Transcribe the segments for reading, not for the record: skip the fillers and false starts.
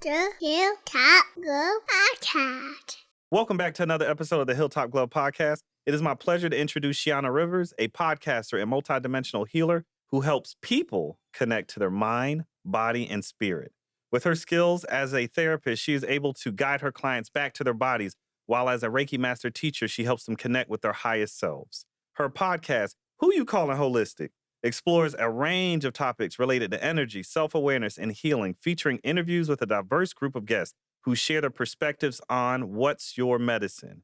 The Hilltop Glow Podcast. Welcome back to another episode of the Hilltop Glow Podcast. It is my pleasure to introduce Sheanah Rivers, a podcaster and multidimensional healer who helps people connect to their mind, body, and spirit. With her skills as a therapist, she is able to guide her clients back to their bodies, while as a Reiki master teacher, she helps them connect with their highest selves. Her podcast, Who You Callin' Holistic, explores a range of topics related to energy, self-awareness, and healing, featuring interviews with a diverse group of guests who share their perspectives on What's Your Medicine.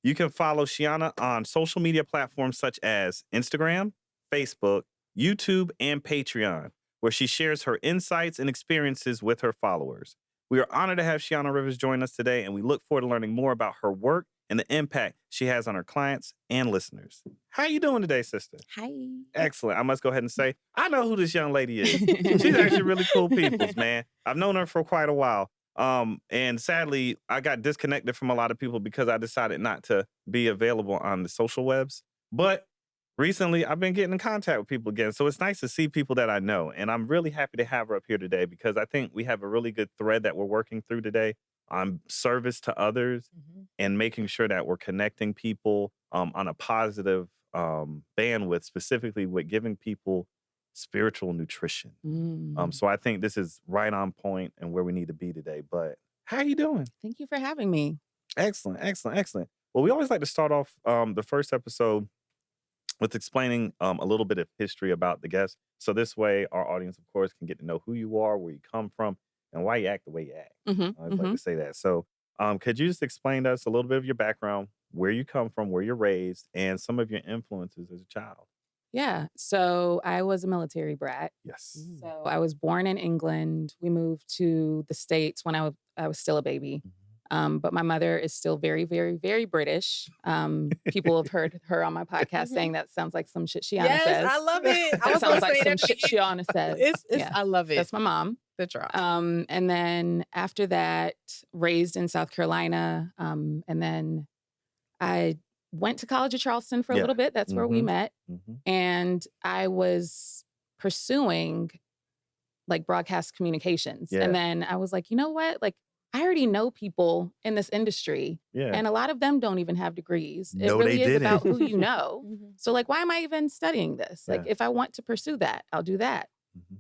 You can follow Sheanah on social media platforms such as Instagram, Facebook, YouTube, and Patreon, where she shares her insights and experiences with her followers. We are honored to have Sheanah Rivers join us today, and we look forward to learning more about her work and the impact she has on her clients and listeners. How you doing today, sister? Hi. Excellent. I must go ahead and say, I know who this young lady is. She's actually really cool peoples, man. I've known her for quite a while. And sadly, I got disconnected from a lot of people because I decided not to be available on the social webs. But recently, I've been getting in contact with people again. So it's nice to see people that I know. And I'm really happy to have her up here today because I think we have a really good thread that we're working through today on service to others and making sure that we're connecting people on a positive bandwidth, specifically with giving people spiritual nutrition. So I think this is right on point and where we need to be today. But how are you doing? Thank you for having me. Excellent. Well, we always like to start off the first episode with explaining a little bit of history about the guest. So this way our audience, of course, can get to know who you are, where you come from, and why you act the way you act. I always like to say that. So could you just explain to us a little bit of your background, where you come from, where you're raised, and some of your influences as a child? Yeah. So I was a military brat. Yes. So I was born in England. We moved to the States when I was still a baby. But my mother is still very, very, very British. People have heard her on my podcast saying that sounds like some shit Sheanah says. Yes, I love it. That sounds like some shit Sheanah says. I love it. That's my mom. The drop. And then after that, raised in South Carolina. And then I went to college at Charleston for a little bit. That's where we met. And I was pursuing like broadcast communications. And then I was like, you know what? Like, I already know people in this industry. And a lot of them don't even have degrees. No, it really they is didn't. about who you know. So like, why am I even studying this? Like, if I want to pursue that, I'll do that.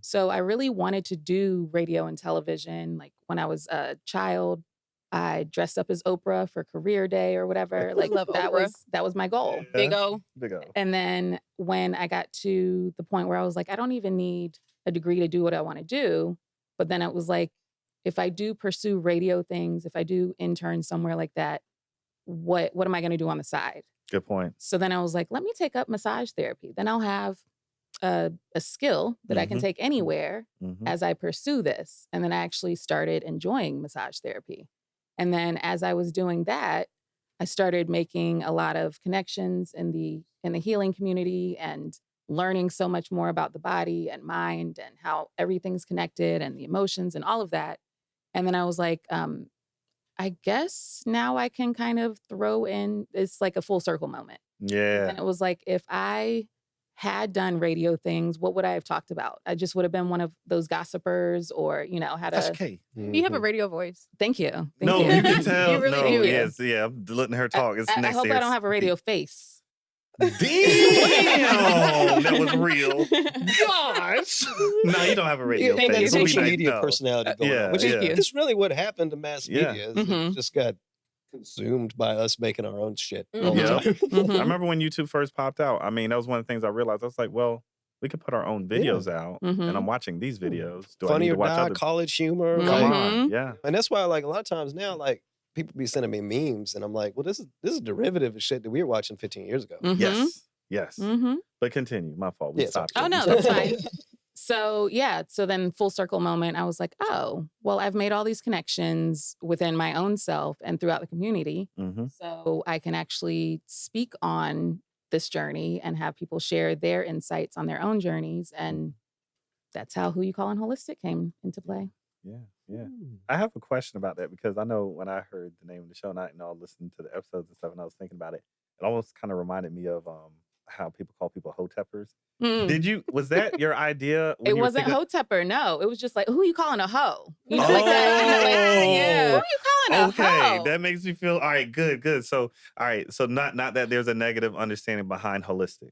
So I really wanted to do radio and television. Like when I was a child, I dressed up as Oprah for career day or whatever. Like Love that Oprah. was my goal. Big O. Big O. And then when I got to the point where I was like, I don't even need a degree to do what I want to do. But then it was like, if I do pursue radio things, if I do intern somewhere like that, what am I going to do on the side? Good point. So then I was like, let me take up massage therapy. Then I'll have a skill that I can take anywhere as I pursue this. And then I actually started enjoying massage therapy. And then as I was doing that, I started making a lot of connections in the healing community and learning so much more about the body and mind and how everything's connected and the emotions and all of that. And then I was like, I guess now I can kind of throw in, it's like a full circle moment. Yeah. And it was like, if I had done radio things, what would I have talked about? I just would have been one of those gossipers or, you know, had That's a... okay. You have a radio voice. Thank you. No, you. you can tell. You really no, do. yes, yeah. I'm letting her talk. It's I next hope to I don't have a radio face. Damn, that was real. Gosh. No, you don't have a radio Thank face. you. That We'll be social nice. media No. personality going Yeah, on, which yeah. is really what happened to mass Yeah. media. Is It just got consumed by us making our own shit all Yeah. the time. I remember when YouTube first popped out. I mean, that was one of the things I realized. I was like, well, we could put our own videos out, and I'm watching these videos. Do I Funny need or to watch die, other? college humor. Come like- on, yeah. And that's why, like, a lot of times now, like, people be sending me memes, and I'm like, well, this is derivative of shit that we were watching 15 years ago. Yes. Mm-hmm. But continue. My fault. We Yeah, stopped. Oh, you. no, We that's stopped fine. you. So, yeah. So then full circle moment, I was like, oh, well, I've made all these connections within my own self and throughout the community. So I can actually speak on this journey and have people share their insights on their own journeys. And that's how Who You Callin' Holistic came into play. Yeah. I have a question about that because I know when I heard the name of the show, and I listened to the episodes and stuff, and I was thinking about it, it almost kind of reminded me of how people call people hoteppers. Mm. Was that your idea? When It you were wasn't thinking- hotepper, no. It was just like, who are you calling a hoe? You know, like that. You know, like, yeah. who are you calling a Okay, hoe? that makes me feel all right. Good. So, all right. So, not that there's a negative understanding behind holistic.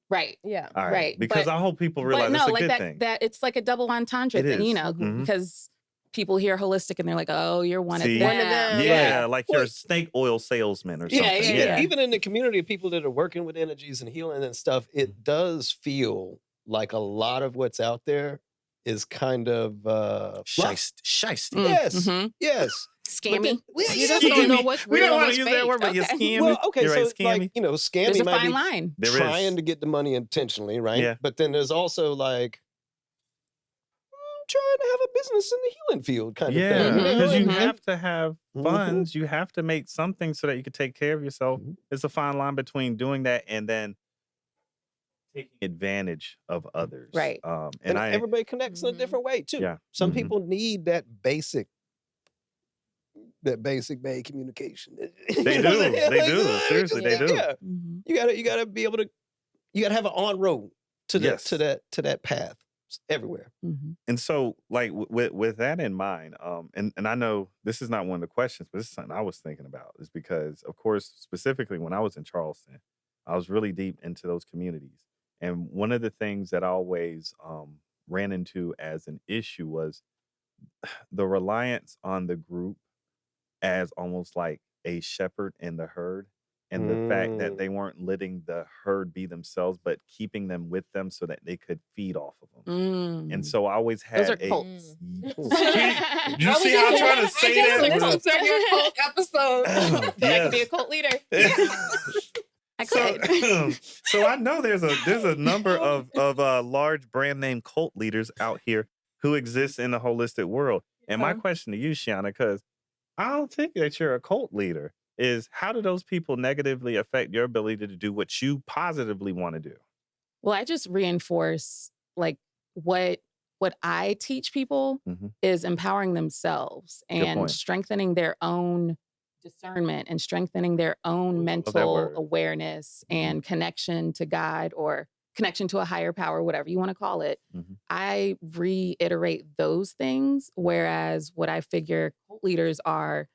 Right. Yeah. All right. Right. Because I hope people realize But no, it's a like good thing. that it's like a double entendre It thing, you is. know, Mhm. because people hear holistic and they're like, oh, you're one See? of them. One of them. Yeah, like you're a Well, snake oil salesman or Yeah, something. yeah. Even in the community of people that are working with energies and healing and stuff, it does feel like a lot of what's out there is kind of fluff. Shiesty. Yes, Mhm. yes. But Scammy. then- well, You yeah, just but don't then- know what's We real don't and want what's to use fake. that word, but you're Okay. scammy. Well, okay, You're so right, scammy. like, There's scammy a might fine be line. There is. trying to get the money intentionally, right? Yeah. But then there's also like trying to have a business in the healing field kind of Yeah, thing. You know? because you And- have to have Mhm. funds. You have to make something so that you can take care of yourself. Mhm. It's a fine line between doing that and then taking advantage of others. Right. and I everybody connects in a Mhm. different way too. Yeah. Some Mhm. people need that basic Bay communication. They You know do. what I'm saying? They Like, do. Seriously, they do. Yeah, Mhm. you gotta be able to. You gotta have an on road to Yes. that path everywhere. Mhm. And so, like with that in mind, and I know this is not one of the questions, but this is something I was thinking about, is because, of course, specifically when I was in Charleston, I was really deep into those communities, and one of the things that I always ran into as an issue was the reliance on the group as almost like a shepherd in the herd. And the fact that they weren't letting the herd be themselves, but keeping them with them so that they could feed off of them. Mm. And so I always had Those are a cults. Did you see how I'm trying to say that? Listen to your cult episode. I could be a Yes. cult leader. I So, could. so I know there's a number of large brand name cult leaders out here who exist in the holistic world. And my question to you, Sheanah, because I don't think that you're a cult leader, is how do those people negatively affect your ability to do what you positively want to do? Well, I just reinforce like what I teach people Mhm. is empowering themselves and point. strengthening their own discernment and strengthening their own that mental word. awareness Mhm. and connection to God or connection to a higher power, whatever you want to call it. Mhm. I reiterate those things, whereas what I figure cult leaders are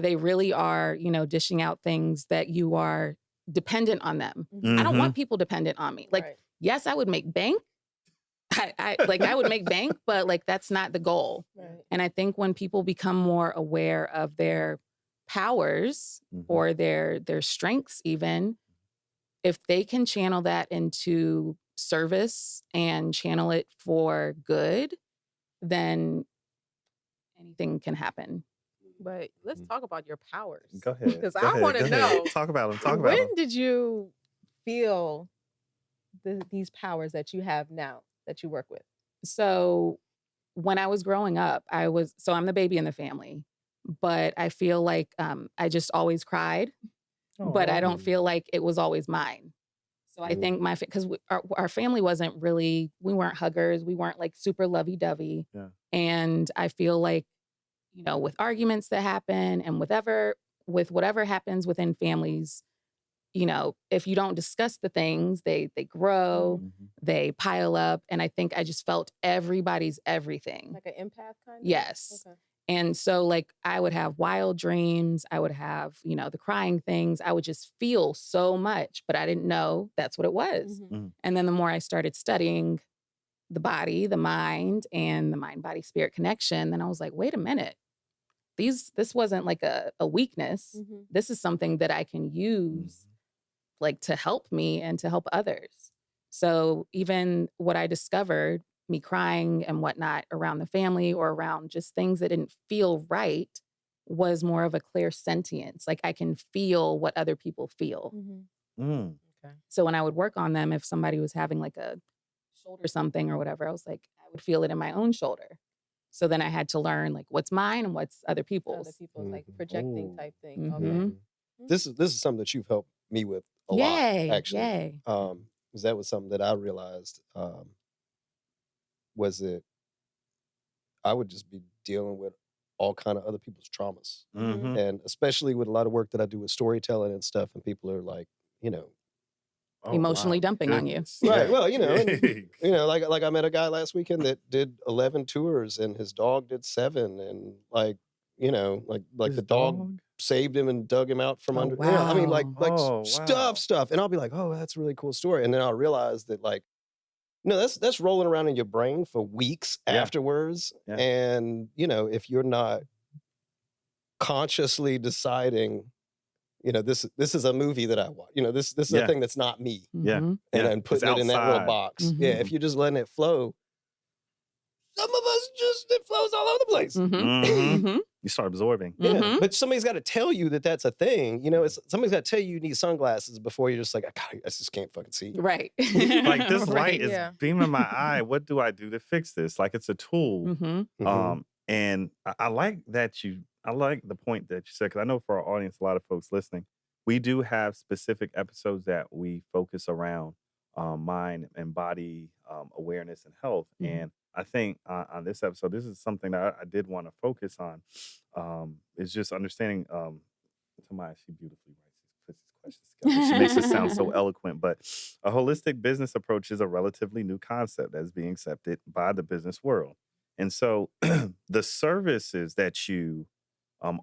they really are, dishing out things that you are dependent on them. I don't Mhm. want people dependent on me. Like, Right. yes, I would make bank. I would make bank, but like that's not the goal. Right. And I think when people become more aware of their powers Mhm. or their strengths, even if they can channel that into service and channel it for good, then anything can happen. But let's talk about your powers. Go ahead. Because Go I ahead, want go to ahead. know, Talk about them. Talk about when them. did you feel these powers that you have now that you work with? So when I was growing up, I'm the baby in the family, but I feel like I just always cried, but I don't feel like it was always mine. So I think because our family wasn't really, we weren't huggers. We weren't like super lovey-dovey. Yeah. And I feel like, with arguments that happen and with whatever happens within families, if you don't discuss the things, they grow, Mhm. they pile up. And I think I just felt everybody's everything. Like an empath kind of? Yes. Okay. And so like I would have wild dreams. I would have, the crying things. I would just feel so much, but I didn't know that's what it was. Mhm. And then the more I started studying the body, the mind, and the mind-body-spirit connection, then I was like, wait a minute. This wasn't like a weakness. Mhm. This is something that I can use like to help me and to help others. So even what I discovered, me crying and whatnot around the family or around just things that didn't feel right, was more of a clear sentience. Like I can feel what other people feel. Mhm. Mm. Okay. So when I would work on them, if somebody was having like a shoulder something or whatever, I was like, I would feel it in my own shoulder. So then I had to learn like what's mine and what's other people's. Other people's like projecting Ooh. type thing. Mhm. Okay. This is something that you've helped me with a lot, Yay, actually. yay. Because that was something that I realized was that I would just be dealing with all kind of other people's traumas, Mhm. and especially with a lot of work that I do with storytelling and stuff, and people are like, emotionally dumping on you. Goodness. Right. Yeah. Well, you know, and, Yeah. you know, like I met a guy last weekend that did 11 tours and his dog did 7, and like, you know, like His the dog saved him and dug him out from Oh, under. You know, I mean, like wow. stuff, and I'll be like, oh, that's a really cool story, and then I'll realize that like, no, that's rolling around in your brain for weeks Yeah. afterwards, Yeah. and you know, if you're not consciously deciding, you know, this is a movie that I want, you know, this is Yeah. a thing that's not me, Yeah. Mhm. and Yeah. then putting It's it in that little outside. box. Mhm. Yeah, if you're just letting it flow, some of us just it flows all over the place. Mhm. Mhm. Mhm. You start absorbing. Yeah, Mhm. but somebody's got to tell you that that's a thing. You know, it's somebody's got to tell you need sunglasses before you're just like, I just can't fucking see. Right. Like this Right. light is Yeah. beaming my eye. What do I do to fix this? Like it's a tool. Mhm. Mhm. And I like that I like the point that you said, because I know for our audience, a lot of folks listening, we do have specific episodes that we focus around mind and body awareness and health. Mhm. And I think on this episode, this is something that I did want to focus on. Is just understanding. Tamaya, she beautifully puts these questions together. She makes it sound so eloquent. But a holistic business approach is a relatively new concept that's being accepted by the business world. And so the services that you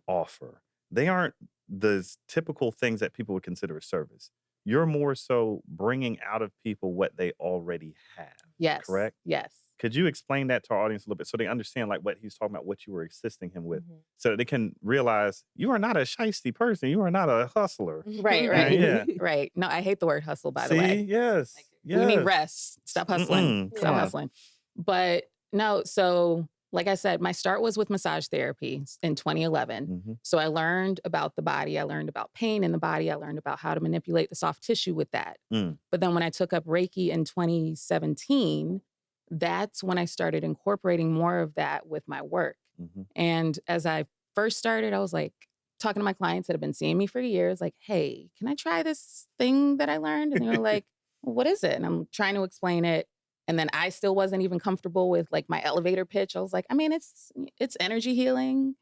offer, they aren't the typical things that people would consider a service. You're more so bringing out of people what they already have. Yes. Correct? Yes. Could you explain that to our audience a little bit so they understand like what he's talking about, what you were assisting him with, Mhm. so that they can realize you are not a shiesty person. You are not a hustler. Right. Right. Yeah. Right. No, I hate the word hustle, by the See? way. Yes. We need Yes. rest. Stop hustling. Mm-mm. Stop Come on. hustling. But no, so like I said, my start was with massage therapy in 2011. Mhm. So I learned about the body. I learned about pain in the body. I learned about how to manipulate the soft tissue with that. Mm. But then when I took up Reiki in 2017, that's when I started incorporating more of that with my work. Mhm. And as I first started, I was like talking to my clients that have been seeing me for years, like, hey, can I try this thing that I learned? And they were like, well, what is it? And I'm trying to explain it. And then I still wasn't even comfortable with like my elevator pitch. I was like, I mean, it's energy healing.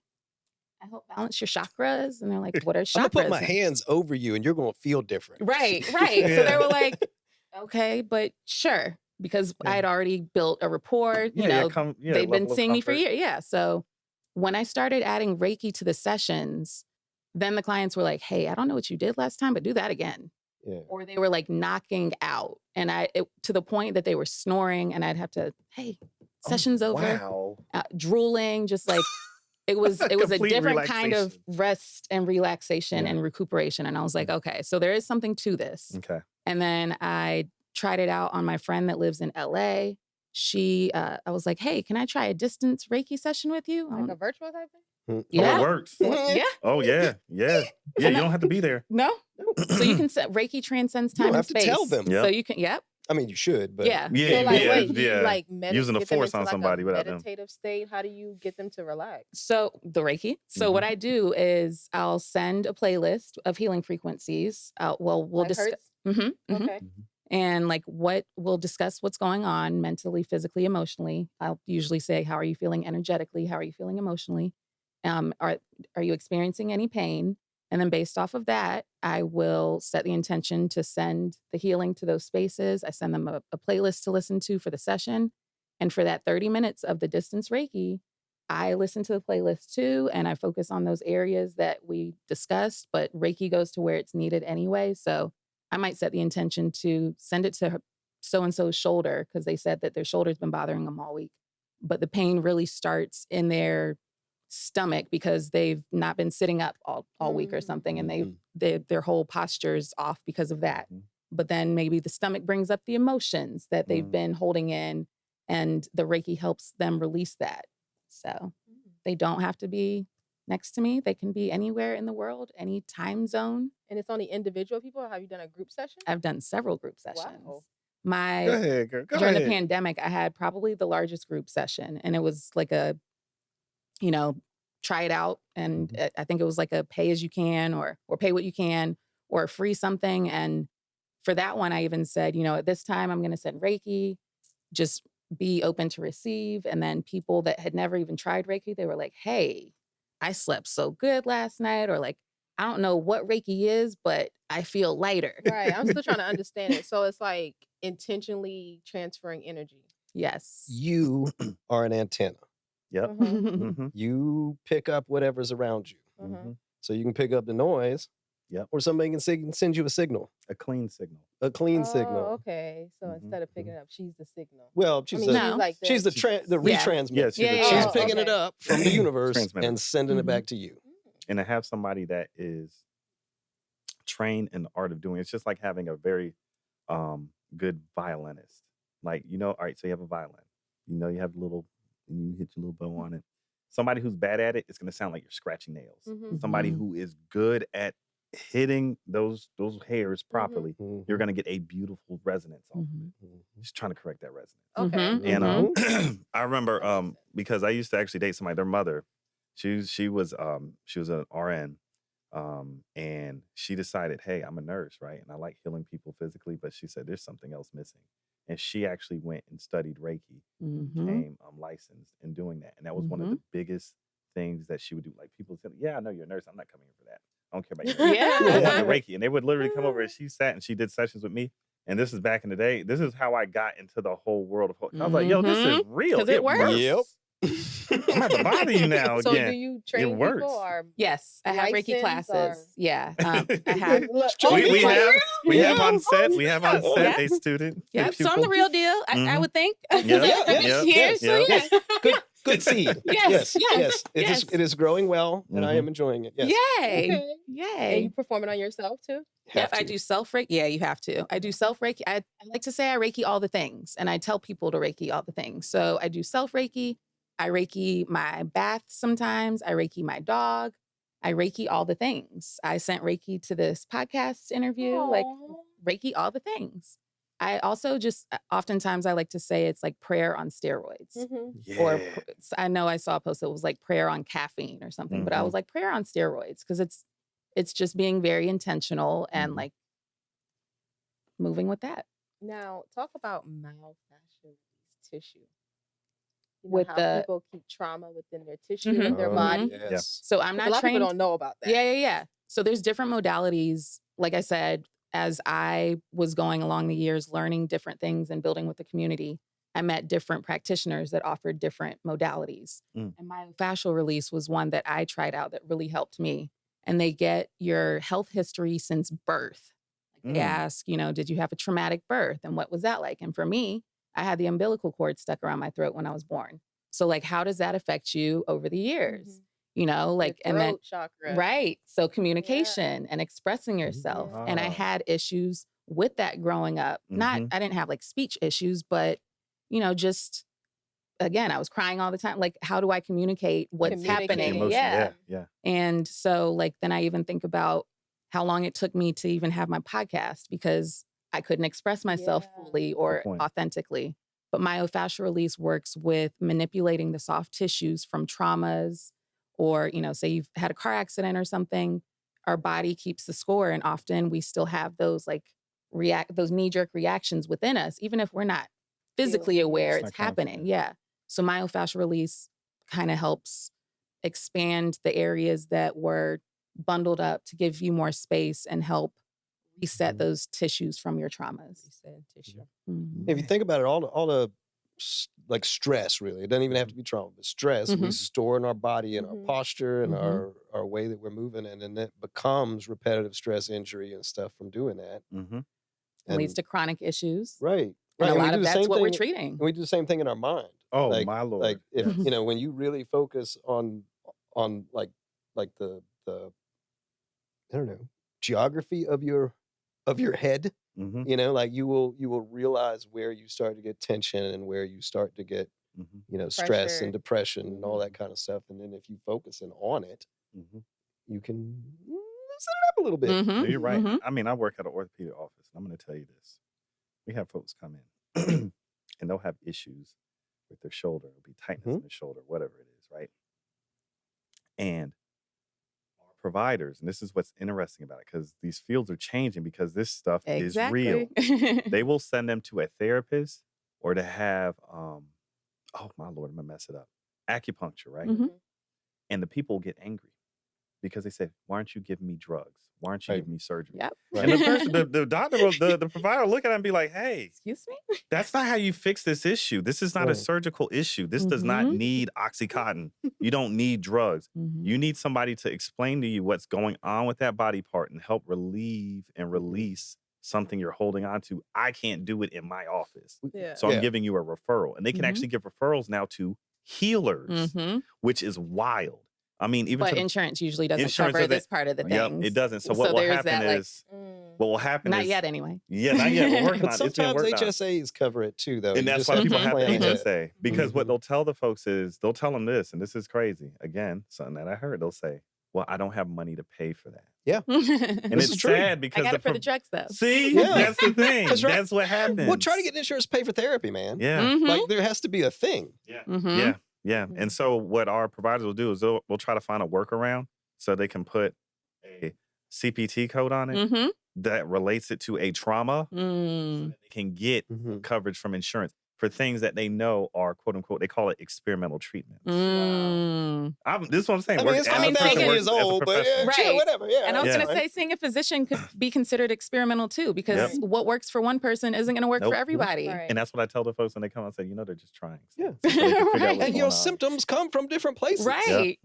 I help balance your chakras. And they're like, what are chakras? I'm gonna put my And- hands over you, and you're gonna feel different. Right, right. So Yeah. they were like, okay, but sure. Because I had already built a rapport. You know, they'd been seeing me for years. Yeah. So when I started adding Reiki to the sessions, then the clients were like, hey, I don't know what you did last time, but do that again. Yeah. Or they were like knocking out. And to the point that they were snoring, and I'd have to, hey, session's over. Wow. Drooling, just like it was a Complete different kind of relaxation. rest and relaxation Yeah. and recuperation. And I was like, okay, so there is something to this. Okay. And then I tried it out on my friend that lives in LA. I was like, hey, can I try a distance Reiki session with you? Like a virtual type thing? Oh, Yeah. it works. Yeah. Oh, yeah. Yeah. Yeah. You don't have to be there. No. So you can set Reiki transcends time don't and have to space. tell them. Yep. So you can, yep. I mean, you should, but Yeah. Yeah. So like, yeah, wait, do you yeah. like Using the get them force into, on like, somebody a without them. meditative state? How do you get them to relax? So the Reiki. So what I do is I'll send a playlist of healing frequencies. We'll Like discuss. hertz? Mhm. Okay. And like we'll discuss what's going on mentally, physically, emotionally. I'll usually say, how are you feeling energetically? How are you feeling emotionally? Are you experiencing any pain? And then based off of that, I will set the intention to send the healing to those spaces. I send them a playlist to listen to for the session. And for that 30 minutes of the distance Reiki, I listen to the playlist too, and I focus on those areas that we discussed, but Reiki goes to where it's needed anyway. So I might set the intention to send it to so-and-so's shoulder because they said that their shoulder's been bothering them all week. But the pain really starts in their stomach because they've not been sitting up all week or something, and their whole posture's off because of that. But then maybe the stomach brings up the emotions that they've been holding in, and the Reiki helps them release that. So they don't have to be next to me. They can be anywhere in the world, any time zone. And it's only individual people, or have you done a group session? I've done several group sessions. Wow. Go ahead, girl. Go During ahead. the pandemic, I had probably the largest group session, and it was like a, try it out. And I think it was like a pay as you can or pay what you can or free something. And for that one, I even said, at this time I'm going to send Reiki, just be open to receive. And then people that had never even tried Reiki, they were like, hey, I slept so good last night, or like, I don't know what Reiki is, but I feel lighter. Right. I'm still trying to understand it. So it's like intentionally transferring energy. Yes. You are an antenna. Yep. Mm-hmm. You pick up whatever's around you. So you can pick up the noise. Yep. Or somebody can send you a signal. A clean signal. A clean signal. Okay. So instead of picking it up, she's the signal. Well, she's she's the retransmit. Yes, she's picking it up from the universe and sending it back to you. And to have somebody that is trained in the art of doing it's just like having a very good violinist. Like, all right, so you have a violin. You have you hit your little bow on it. Somebody who's bad at it, it's going to sound like you're scratching nails. Somebody who is good at hitting those hairs properly, you're going to get a beautiful resonance off of it. Just trying to correct that resonance. Okay. And I remember because I used to actually date somebody, their mother, she was an RN, and she decided, hey, I'm a nurse, right? And I like healing people physically, but she said there's something else missing. And she actually went and studied Reiki, became licensed in doing that. And that was one of the biggest things that she would do. Like, people said, yeah, I know you're a nurse. I'm not coming here for that. I don't care about you. I want the Reiki. And they would literally come over and she sat and she did sessions with me. And this is back in the day. This is how I got into the whole world of I was like, yo, this is real. Because it works. Yep. I'm about to bother you now So again. do you train It works. people or Yes, I have Reiki license classes. or- Yeah, I have. We have on set. We have on set a student. Yep. So I'm the real deal. I would think. Yep, Here, yep, so yep. yeah. Good seed. Yes. It is growing well, and I am enjoying it. Yes. Yay! Okay. Yay! And you perform it on yourself too? Yep, I do self Reiki. Yeah, you have to. I do self Reiki. I like to say I Reiki all the things, and I tell people to Reiki all the things. So I do self Reiki. I Reiki my bath sometimes. I Reiki my dog. I Reiki all the things. I sent Reiki to this podcast interview. Like Reiki all the things. I also just oftentimes I like to say it's like prayer on steroids. Or I know I saw a post that was like prayer on caffeine or something, but I was like prayer on steroids because it's just being very intentional and like moving with that. Now, talk about myofascial tissue. With how people keep trauma within their tissue and their body. Yes. So I'm not a lot trained. of people don't know about that. Yeah. So there's different modalities. Like I said, as I was going along the years, learning different things and building with the community, I met different practitioners that offered different modalities. And myofascial release was one that I tried out that really helped me. And they get your health history since birth. Like they ask, did you have a traumatic birth? And what was that like? And for me, I had the umbilical cord stuck around my throat when I was born. So like, how does that affect you over the years? And then, chakra. Right. So communication and expressing yourself. And I had issues with that growing up. I didn't have like speech issues, but, just, again, I was crying all the time. Like, how do I communicate what's happening? Yeah. And so like, then I even think about how long it took me to even have my podcast because I couldn't express myself fully or authentically. But myofascial release works with manipulating the soft tissues from traumas or, say you've had a car accident or something. Our body keeps the score. And often we still have those those knee-jerk reactions within us, even if we're not physically aware it's happening. Yeah. So myofascial release kind of helps expand the areas that were bundled up to give you more space and help reset those tissues from your traumas. If you think about it, all the like stress, really, it doesn't even have to be trauma, but stress we store in our body and our posture and our way that we're moving, and then it becomes repetitive stress injury and stuff from doing that. It leads to chronic issues. Right. And a lot of that's what we're treating. And we do the same thing in our mind. Oh, like, my Lord. Like if when you really focus on like the I don't know, geography of your head, like you will realize where you start to get tension and where you start to get stress and depression and all that kind of stuff. And then if you focus on it, you can loosen it up a little bit. No, you're right. I mean, I work at an orthopedic office, and I'm going to tell you this. We have folks come in and they'll have issues with their shoulder. It'll be tightness in the shoulder, whatever it is, right? And our providers, and this is what's interesting about it, because these fields are changing because this stuff is real. They will send them to a therapist or to have, oh my Lord, I'm going to mess it up, acupuncture, right? And the people get angry because they say, why aren't you giving me drugs? Why aren't you giving me surgery? Yep. And the person, the doctor, the provider look at it and be like, hey, excuse me? that's not how you fix this issue. This is not a surgical issue. This does not need Oxycontin. You don't need drugs. You need somebody to explain to you what's going on with that body part and help relieve and release something you're holding on to. I can't do it in my office. So I'm giving you a referral. And they can actually give referrals now to healers, which is wild. I mean, even but insurance usually doesn't cover this part of the things. Yep, it doesn't. So what will happen is, what will happen not is, yet anyway. Yeah, not yet. We're working But on it. It's being sometimes worked on. HSAs cover it too, though. And that's why people have HSA. Because what Mhm. they'll tell the folks is, they'll tell them this, and this is crazy. Again, something that I heard, they'll say, well, I don't have money to pay for that. Yeah. And This it's is true. sad I because got it for the drugs though. See, Yeah. that's the thing. That's right. That's what happens. Well, try to get insurance to pay for therapy, man. Yeah. Like there has to be a thing. Yeah. Yeah. And so what our providers will do is we'll try to find a workaround so they can put a CPT code on it that relates it to a trauma so that they can get coverage from insurance for things that they know are, quote unquote, they call it experimental treatments. This is what I'm saying. I mean, it's As a fine, person 30 works years as a old, but professional. Right. sure, whatever. Yeah. And I was Yeah. going to say, seeing a physician could be considered experimental too, because what works for one person isn't going to work Nope. for everybody. Right. And that's what I tell the folks when they come and say, they're just trying. Yeah. So they can figure out what's Right. And going your on. symptoms come from different places. Right.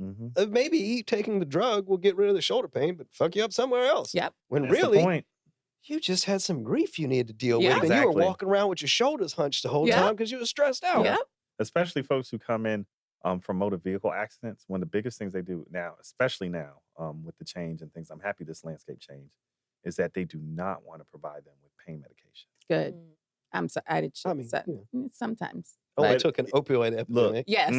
Maybe taking the drug will get rid of the shoulder pain, but fuck you up somewhere else. Yep. When That's the really, point. you just had some grief you needed to deal Yeah. with, and you Exactly. were walking around with your shoulders hunched the whole Yeah. time because you were stressed out. Yep. Especially folks who come in from motor vehicle accidents. One of the biggest things they do now, especially now with the change and things, I'm happy this landscape changed, is that they do not want to provide them with pain medication. Good. I'm sorry. I did. I mean, sometimes. Only But took an opioid epidemic. yes.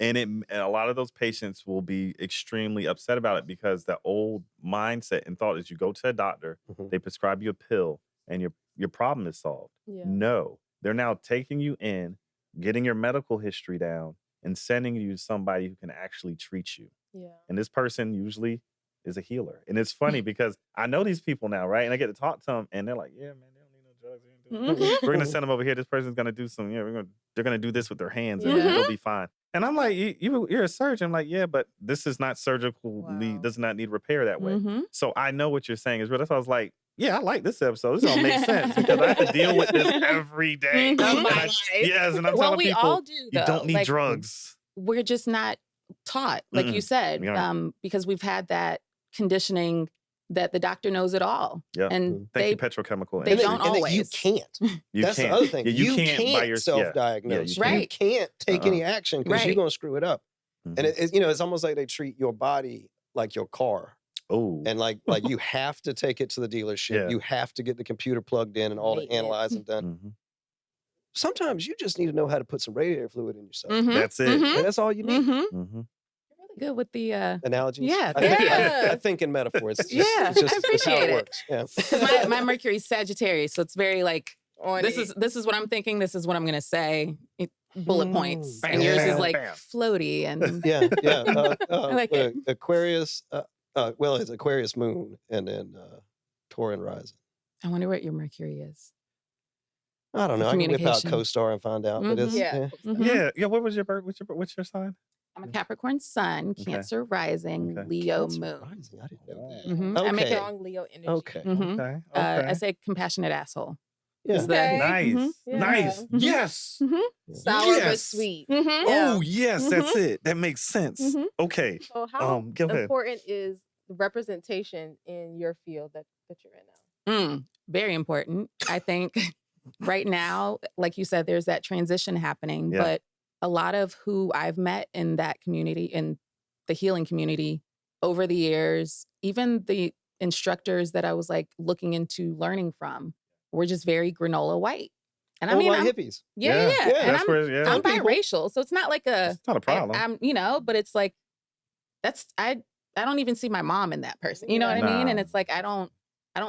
And a lot of those patients will be extremely upset about it because the old mindset and thought is you go to a doctor, they prescribe you a pill, and your problem is solved. Yeah. No, they're now taking you in, getting your medical history down, and sending you to somebody who can actually treat you. Yeah. And this person usually is a healer. And it's funny because I know these people now, right? And I get to talk to them, and they're like, "Yeah, man, they don't need no drugs. They ain't doing We're gonna send them over here. This person's gonna do some. They're gonna do this with their hands, and it'll be fine." And I'm like, "You're a surgeon." I'm like, "Yeah, but this is not surgically. Does not need repair that way." So I know what you're saying is real. That's why I was like, "Yeah, I like this episode. This all makes sense because I have to deal with this every day." Of And my I- life. Yes, and I'm Well, telling we people, all do, you don't though. need Like, drugs. We're just not taught, like you said, Yeah. because we've had that conditioning that the doctor knows it all. Yeah. And Thank you, they petrochemical. they And don't that you always. can't. You That's can't. the other thing. Yeah, you you can't can't by your- self-diagnose. Yeah, you You can't take any action because you're Right. going to screw it up. Mhm. And it's almost like they treat your body like your car. Oh, And like you have to take it to the dealership. Yeah. You have to get the computer plugged in and all the Maintenance. analyzing done. Sometimes you just need to know how to put some radiator fluid in yourself. That's it. And that's all you need. Mhm. Good with the Analogies. Yeah, I think, thank you. I think in metaphors. It's Yeah, it's just, I it's how appreciate it it. works. Yeah. 'cause my Mercury's Sagittarius, so it's very like this is what I'm thinking. This is what I'm gonna say. Bullet points, and yours is like floaty and yeah. I like it. Aquarius. Well, it's Aquarius moon, and then Tauran rising. I wonder what your Mercury is. I don't know. I can whip out Communication. CoStar and find out. But it's Yeah. Yeah. What was your birth? What's your sign? I'm a Capricorn Sun, Okay. Cancer rising, Okay. Leo Cancer moon. rising. I didn't know that. Mhm. I make Okay. it. Strong Leo energy. Okay. Mhm. Okay. I say compassionate asshole. Yeah. Is the- Okay. Nice. Mhm. Yeah. Nice. Mhm. Yes. Sour but Yes. sweet. Mhm. Yeah. Oh, yes. That's it. That makes sense. Mhm. Okay. So how Go ahead. important is the representation in your field that you're in now? Very important. I think right now, like you said, there's that transition happening, Yeah. but a lot of who I've met in that community, in the healing community over the years, even the instructors that I was like looking into learning from were just very granola white. And I Oh, mean, like I'm, hippies. yeah. Yeah, And That's where, yeah. I'm Some people- biracial, so it's not like It's not a problem. I'm, but it's like I don't even see my mom in that person. You know what I mean? And Nah. it's like I don't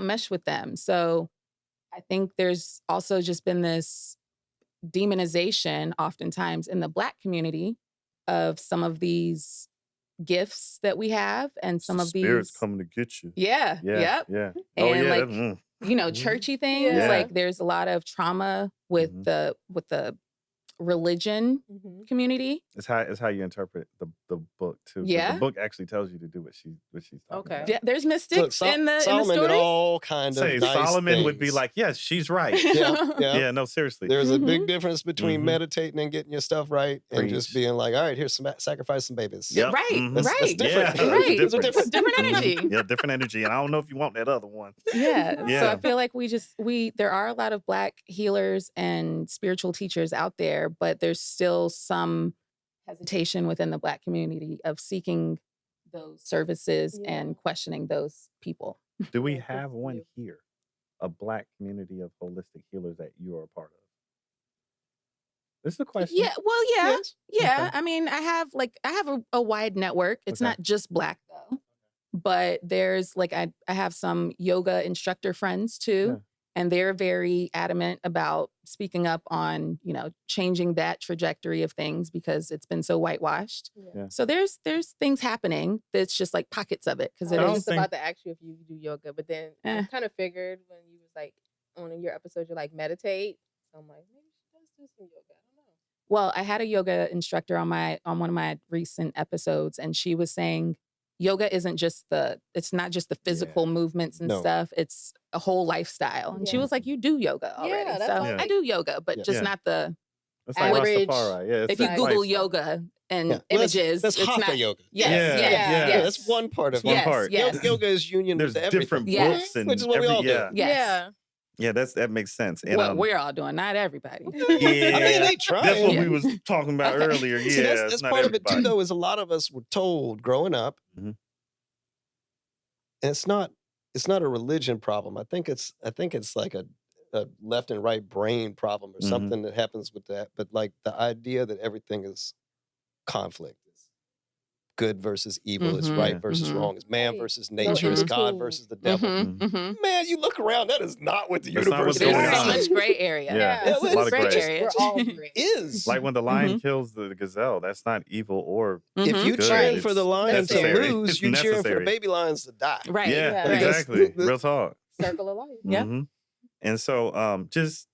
mesh with them. So I think there's also just been this demonization oftentimes in the Black community of some of these gifts that we have and some of Spirits these coming to get you. Yeah. Yeah. Yep. Yeah. And like that's, churchy things. Yeah. Like there's a lot of trauma with Mhm. the religion community. It's how you interpret the book too. 'Cause Yeah. the book actually tells you to do what she's talking about. Yeah, there's mystics in the Solomon did stories. all kind of Say nice Solomon would be things. like, yes, she's right. Yeah. No, seriously. There's a big difference between Mhm. meditating and getting your stuff right and just Preach. being like, all right, here's some sacrifice some babies. Yep. Right, Mhm. That's right. different. Yeah, Right. it's It's different energy. Yeah, different energy. And I don't know if you want that other one. Yeah. So Yeah. I feel like there are a lot of Black healers and spiritual teachers out there, but there's still some hesitation within the Black community of seeking those services and questioning those people. Do we have one here? A Black community of holistic healers that you are a part of? This is a question. Yeah. Well, yeah. Yes. Yeah. Okay. I mean, I have a wide network. It's Okay. not just Black though. But there's I have some yoga instructor friends too. Yeah. And they're very adamant about speaking up on, changing that trajectory of things because it's been so whitewashed. Yeah. So there's things happening that's just like pockets of it because it I don't was is. just about to ask you if you do yoga, but then I Eh. kind of figured when you was like on your episode, you're like meditate. So I'm like, maybe she does do some yoga. I don't know. Well, I had a yoga instructor on one of my recent episodes, and she was saying yoga it's not just the physical movements and No. stuff. It's a whole lifestyle. And she Yeah. was like, you do yoga already. Yeah, that's so why I do yoga, but just Yeah. not the It's like Average. Rastafari. Yeah, it's if you a Google lifestyle. yoga and Yeah. Well, images, that's it's hatha not yoga. Yes, Yeah, yes, yeah. yes. That's one part of One it. Yes, part. yes. Yoga is union There's with everything. different Yes. books and Which is what we all do. yeah. Yes. Yeah, that makes sense. And What we're all doing, not everybody. yeah, I mean, they try. that's what Yeah. we was talking about earlier. Yeah, See, that's it's not part of it too, everybody. though, is a lot of us were told growing up, Mhm. and it's not a religion problem. I think it's like a left and right brain problem or Mhm. something that happens with that. But like the idea that everything is conflict, is good versus evil, is Mhm, right versus mhm. wrong, is man Right. versus No nature, is in God between. versus the devil. Mhm, mhm. Man, you look around, that is not what the That's not universe what's There's going so on. much gray area. Yeah, it's It's a lot of gray gray. area. We're all great. is. Like when the lion kills the gazelle, that's not evil or If Mhm. you good. cheering for It's the lions to necessary. lose, It's you cheering for the necessary. baby lions to die. Right. yeah, Yeah. Right. exactly. That's- Real talk. Circle of life. Yeah. Mhm. And so just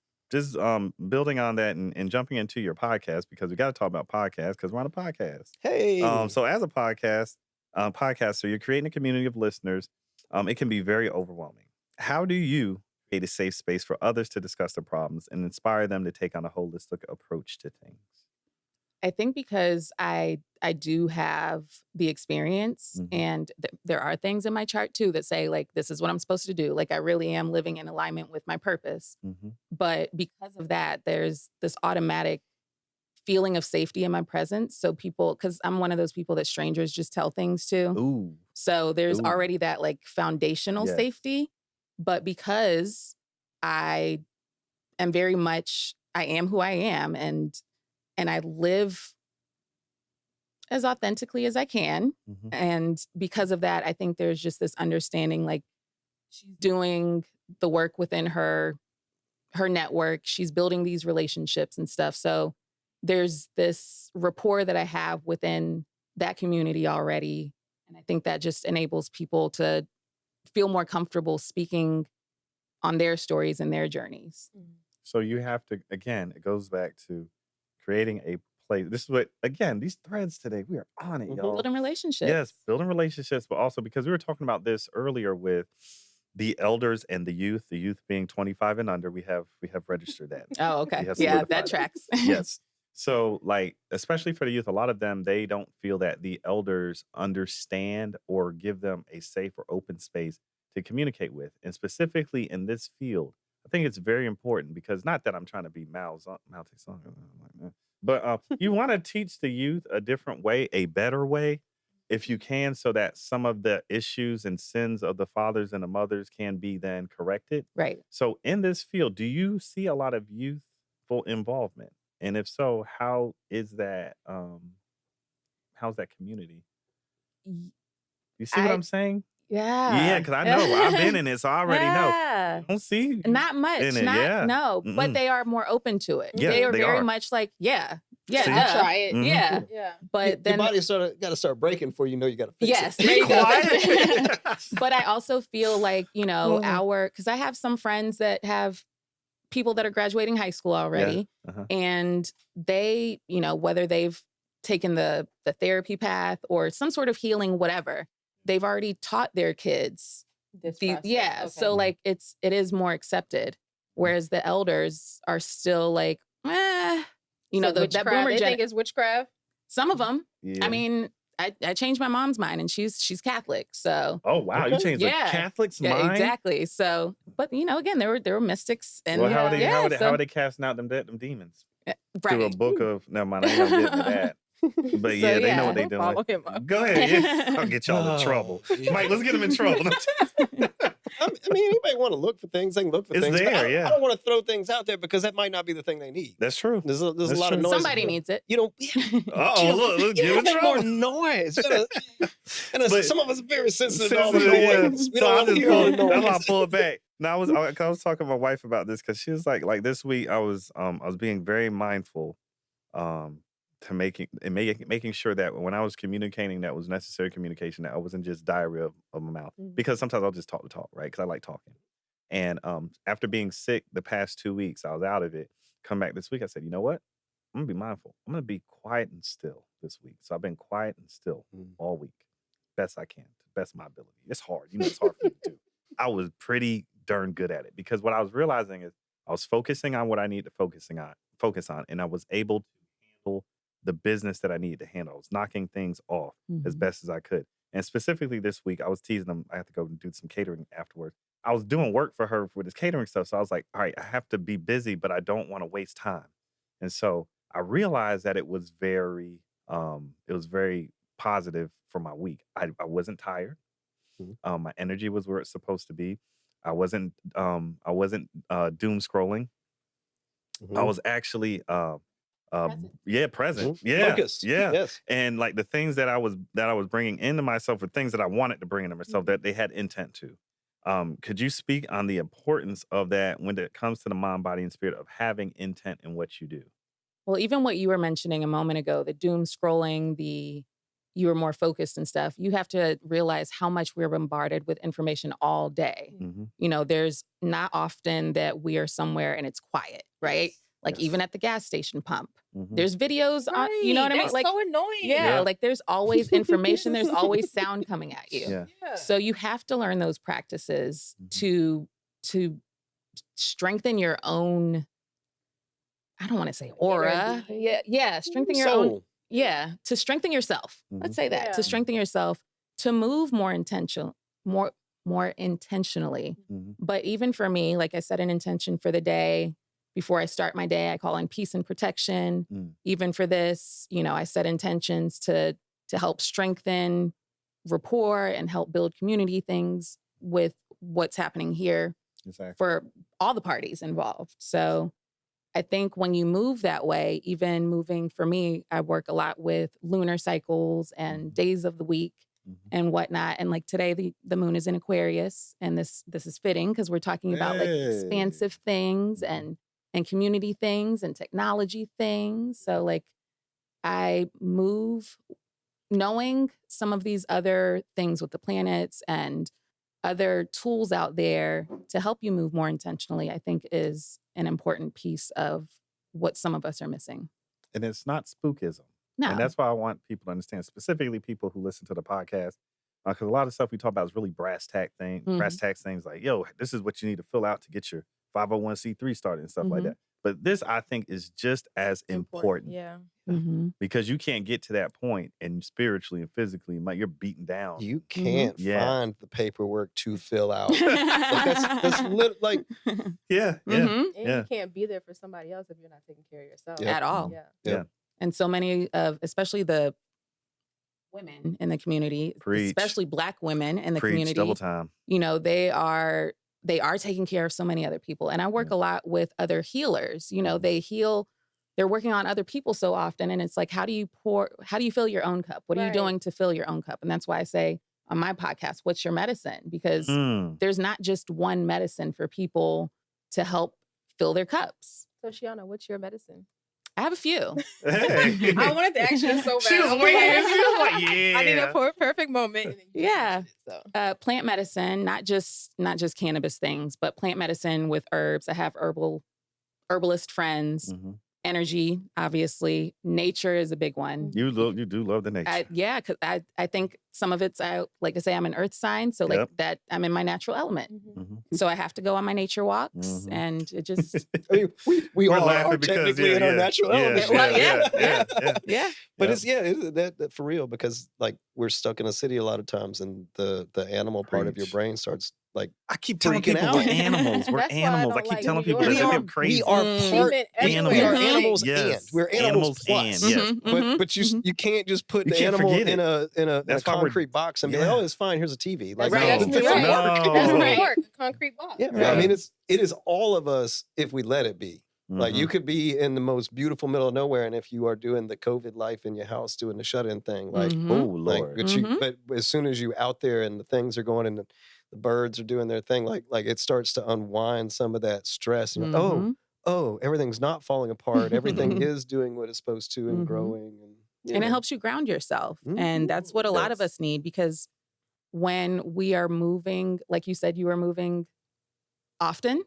building on that and jumping into your podcast, because we got to talk about podcasts because we're on a podcast. Hey. So as a podcaster, you're creating a community of listeners. It can be very overwhelming. How do you create a safe space for others to discuss their problems and inspire them to take on a holistic approach to things? I think because I do have the experience Mhm. and there are things in my chart too that say like, this is what I'm supposed to do. Like I really am living in alignment with my purpose. Mm-hmm. But because of that, there's this automatic feeling of safety in my presence. So because I'm one of those people that strangers just tell things to. Ooh. So there's Ooh. already that like foundational Yes. safety. But because I am very much, I am who I am and I live as authentically as I can. Mhm. And because of that, I think there's just this understanding like she's doing the work within her network. She's building these relationships and stuff. So there's this rapport that I have within that community already. And I think that just enables people to feel more comfortable speaking on their stories and their journeys. So you have to, again, it goes back to creating a place. This is what, again, these threads today, we are on it, y'all. Building relationships. Yes, building relationships, but also because we were talking about this earlier with the elders and the youth being 25 and under, we have registered that. Oh, okay. We have Yeah, solidified that it. tracks. Yes. So like, especially for the youth, a lot of them, they don't feel that the elders understand or give them a safe or open space to communicate with. And specifically in this field, I think it's very important because not that I'm trying to be but you want to teach the youth a different way, a better way, if you can, so that some of the issues and sins of the fathers and the mothers can be then corrected. Right. So in this field, do you see a lot of youthful involvement? And if so, how is that? How's that community? You see what I- I'm saying? Yeah. Yeah, because I know I've been in it, so I already know. Yeah. I don't see Not much. in it, Not yeah. no, but Mm-mm. they are more open to it. Yeah, they are they very are. much like, yeah, See? I'll duh. try it. Mhm. Yeah. Yeah. But Your then body got to start breaking before you know you got to fix yes, it. there you go. Quiet. But I also feel like, Mhm. because I have some friends that have people that are graduating high school already, and they, you know, whether they've taken the therapy path or some sort of healing, whatever, they've already taught their kids. So like it is more accepted, whereas the elders are still like, you know, that boomer they think it's witchcraft. Some of them. Yeah. I mean, I changed my mom's mind, and she's Catholic. So you changed the Catholic's mind? Yeah, exactly. So, but you know, again, there were mystics, and well, how are they casting out them demons? Right. Through a book of never mind, I ain't gonna get into that. But So, yeah, they know what they doing. Follow him up. Go ahead. Yeah. I'll get y'all in trouble. Mike, let's get him in trouble. I mean, anybody want to look for things, they can look for It's things. there, but yeah. I don't want to throw things out there because that might not be the thing they need. That's true. There's a That's lot of true. noise. Somebody needs it. You don't. Uh-oh, look, You give don't it make more trouble. noise. But- Some of us are very sensitive to all the Yeah. noise. We So I don't want to just hear all the pulled, that's why I noise. pulled back. Now I was talking to my wife about this because she was like this week I was being very mindful to making sure that when I was communicating that was necessary communication, that I wasn't just diarrhea of my mouth. Because sometimes I'll just talk the talk, right? Because I like talking. And after being sick the past 2 weeks, I was out of it. Come back this week, I said, you know what? I'm gonna be mindful. I'm gonna be quiet and still this week. So I've been quiet and still all week, best I can, to best of my ability. It's hard, you know, it's hard for me to do. I was pretty darn good at it because what I was realizing is I was focusing on what I need to focus on, and I was able to handle the business that I needed to handle. I was knocking things off as best as I could. And specifically this week, I was teasing them. I have to go and do some catering afterwards. I was doing work for her for this catering stuff. So I was like, all right, I have to be busy, but I don't want to waste time. And so I realized that it was very positive for my week. I wasn't tired. My energy was where it's supposed to be. I wasn't doom scrolling. I was actually present. Yeah. Focused. Yeah. Yes. And like the things that I was bringing into myself were things that I wanted to bring into myself that they had intent to. Could you speak on the importance of that when it comes to the mind, body, and spirit of having intent in what you do? Well, even what you were mentioning a moment ago, the doom scrolling, you were more focused and stuff. You have to realize how much we're bombarded with information all day. You know, there's not often that we are somewhere and it's quiet, right? Like even at the gas station pump, there's videos on, you know what I mean? That's Like so annoying. Yeah, like there's always information, there's always sound coming at you. Yeah. So you have to learn those practices to strengthen your own, I don't want to say aura. Yeah, strengthen your own. Yeah, to strengthen yourself. Let's say that. To strengthen yourself, to move more intentionally. But even for me, like I set an intention for the day. Before I start my day, I call on peace and protection. Even for this, you know, I set intentions to help strengthen rapport and help build community things with what's happening here for all the parties involved. So I think when you move that way, even moving for me, I work a lot with lunar cycles and days of the week and whatnot. And like today, the moon is in Aquarius, and this is fitting because we're talking about like expansive things and community things and technology things. So like I move knowing some of these other things with the planets and other tools out there to help you move more intentionally, I think is an important piece of what some of us are missing. And it's not spookism. No. And that's why I want people to understand, specifically people who listen to the podcast, because a lot of stuff we talk about is really brass tacks things like, yo, this is what you need to fill out to get your 501c3 started and stuff like that. But this, I think, is just as important. Yeah. Because you can't get to that point and spiritually and physically, you're beaten down. You can't find the paperwork to fill out. that's like And yeah. you can't be there for somebody else if you're not taking care of yourself. At all. Yeah. And so many of, especially the women in the community, especially Black women in the community, double time. You know, they are taking care of so many other people. And I work a lot with other healers. You know, they're working on other people so often. And it's like, how do you fill your own cup? What are you doing to fill your own cup? And that's why I say on my podcast, what's your medicine? Because there's not just one medicine for people to help fill their cups. So Sheanah, what's your medicine? I have a few. Hey. I wanted to ask you so bad. She was waiting. She was like, yeah. I need a perfect moment. Yeah. Plant medicine, not just cannabis things, but plant medicine with herbs. I have herbal herbalist friends, energy, obviously. Nature is a big one. You do love the nature. Because I think some of it's, like I say, I'm an earth sign. So like that, I'm in my natural element. So I have to go on my nature walks and it just... I mean, we all are technically in our natural element. Yeah. But it's that for real, because like we're stuck in a city a lot of times, and the animal part of your brain starts like I keep telling people we're animals. We're animals. I keep telling people that they're crazy. We are part animals. We are animals Yes. and we're animals plus. Yes. But you can't just put the animal in a concrete box and be like, oh, it's fine. Here's a TV. Like That's that doesn't work. That's right. A concrete box. Yeah. I mean, it is all of us if we let it be. Like you could be in the most beautiful middle of nowhere, and if you are doing the COVID life in your house, doing the shut-in thing, like oh Lord, but as soon as you out there and the things are going and the birds are doing their thing, like it starts to unwind some of that stress. And you're like, oh, everything's not falling apart. Everything is doing what it's supposed to and growing, and it helps you ground yourself, and that's what a lot of us need, because when we are moving, like you said, you are moving often.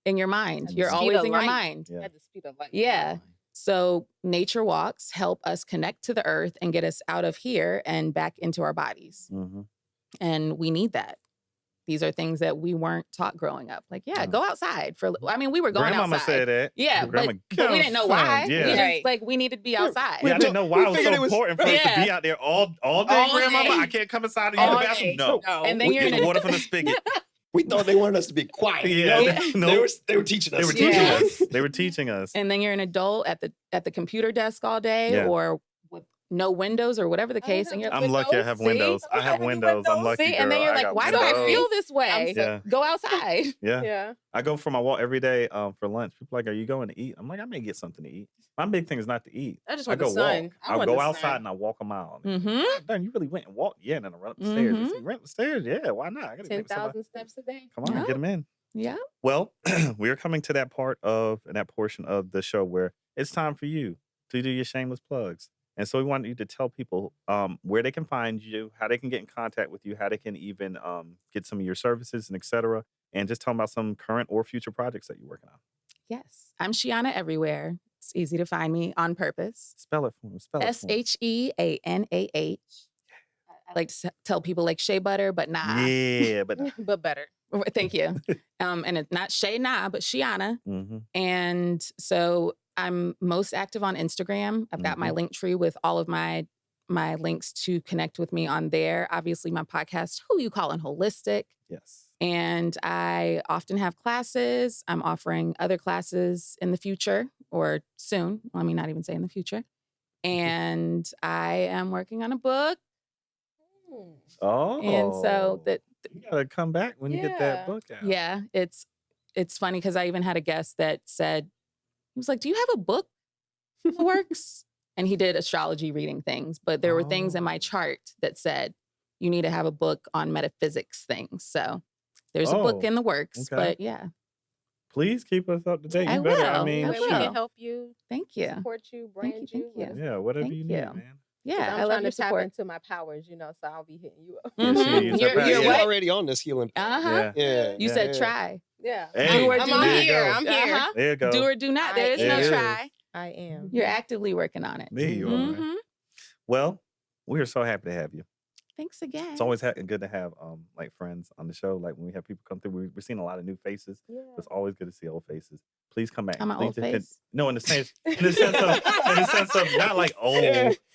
In your mind. You're always in your mind. At the speed of light. Yeah. So nature walks help us connect to the earth and get us out of here and back into our bodies. And we need that. These are things that we weren't taught growing up. Like, go outside we were going Grandmama outside. said that. Yeah, but we didn't know why. Yeah. We needed to be outside. I didn't know why it was so important for us to be out there all day, Grandmama. I can't come inside and use the bathroom. No. And then you're getting water from the spigot. We thought they wanted us to be quiet. They were teaching us. They were teaching us. And then you're an adult at the computer desk all day, or with no windows or whatever the case. And I'm lucky I have windows. I have windows. I'm lucky. See? And then you're like, why do I feel this way? Go outside. Yeah. I go for my walk every day for lunch. People are like, are you going to eat? I'm like, I may get something to eat. My big thing is not to eat. I just want go the sun. walk. I'll go outside and I'll walk a mile. Darn, you really went and walked? Yeah, and then I run up the stairs. You run up the stairs? Yeah, why not? I gotta 10,000 steps a day. Come on, get them in. Yeah. Well, we are coming to that portion of the show where it's time for you to do your shameless plugs. And so we want you to tell people where they can find you, how they can get in contact with you, how they can even get some of your services and et cetera. And just tell them about some current or future projects that you're working on. Yes. I'm Sheanah everywhere. It's easy to find me on purpose. Spell it for me. Sheanah. I like to tell people like shea butter, but nah. Yeah, but but better. Thank you. And it's not Sheanah, but Sheanah. And so I'm most active on Instagram. I've got my link tree with all of my links to connect with me on there. Obviously, my podcast, Who You Callin' Holistic. Yes. And I often have classes. I'm offering other classes in the future or soon. Let me not even say in the future. And I am working on a book. Oh. And so you gotta come back when you get that book out. Yeah. It's funny because I even had a guest that said, he was like, do you have a book that works? And he did astrology reading things, but there were things in my chart that said, you need to have a book on metaphysics things. So there's a book in the works, but yeah. Please keep us up to date. I will. We can help you. Thank you. Support you, brand you. Yeah, whatever you need, man. Yeah, I'm trying to tap into my powers, so I'll be hitting you up. You're already on this healing. Yeah. You said try. Yeah. Hey, I'm here. There you go. Do or do not. There is no try. I am. You're actively working on it. There you are. Man. Well, we are so happy to have you. Thanks again. It's always good to have like friends on the show. Like when we have people come through, we're seeing a lot of new faces. Yeah. It's always good to see old faces. Please come back. I'm an old face. No, in the sense of not like old.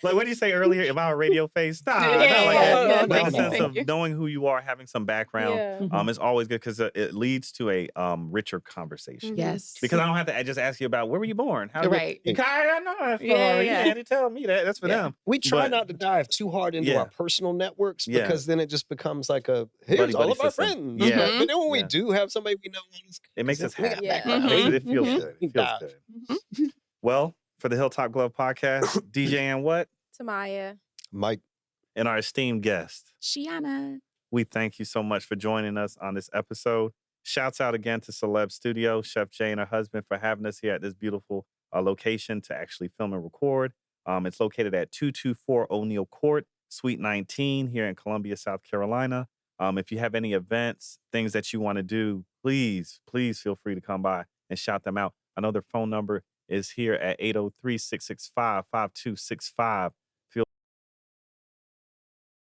Like what did you say earlier? Am I a radio face? Nah, not like that. But in the sense of knowing who you are, having some background. It's always good because it leads to a richer conversation. Yes. Because I don't have to just ask you about where were you born? How right. I know that story. Yeah, they tell me that. That's for them. We try not to dive too hard into our personal networks because then it just becomes like here's all of our friends. Yeah. But then when we do have somebody we know, it makes us happy. It feels good. It feels good. Well, for the Hilltop Glove podcast, DJ and what? Tamaya. Mike. And our esteemed guest, Sheanah. We thank you so much for joining us on this episode. Shouts out again to Celeb Studio, Chef Jay and her husband for having us here at this beautiful location to actually film and record. It's located at 224 O'Neill Court, Suite 19 here in Columbia, South Carolina. If you have any events, things that you want to do, please feel free to come by and shout them out. I know their phone number is here at 803-665-5265.